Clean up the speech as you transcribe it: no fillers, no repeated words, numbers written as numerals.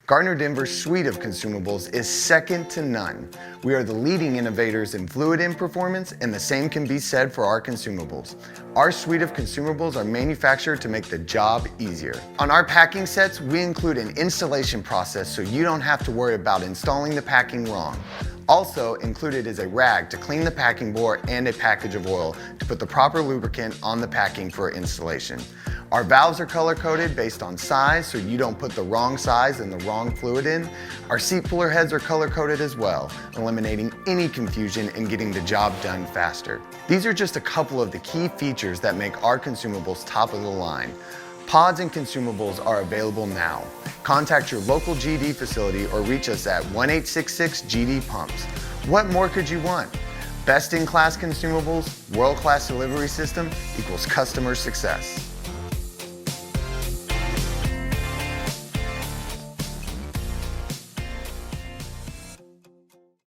Gardner Denver's suite of consumables is second to none. We are the leading innovators in fluid end performance, and the same can be said for our consumables. Our suite of consumables are manufactured to make the job easier. On our packing sets, we include an installation process so you don't have to worry about installing the packing wrong. Also included is a rag to clean the packing board and a package of oil to put the proper lubricant on the packing for installation. Our valves are color-coded based on size so you don't put the wrong size and the wrong fluid in. Our seat puller heads are color-coded as well, eliminating any confusion and getting the job done faster. These are just a couple of the key features that make our consumables top of the line. Pods and consumables are available now. Contact your local GD facility or reach us at 1-866-GD-PUMPS. What more could you want? Best-in-class consumables, world-class delivery system equals customer success.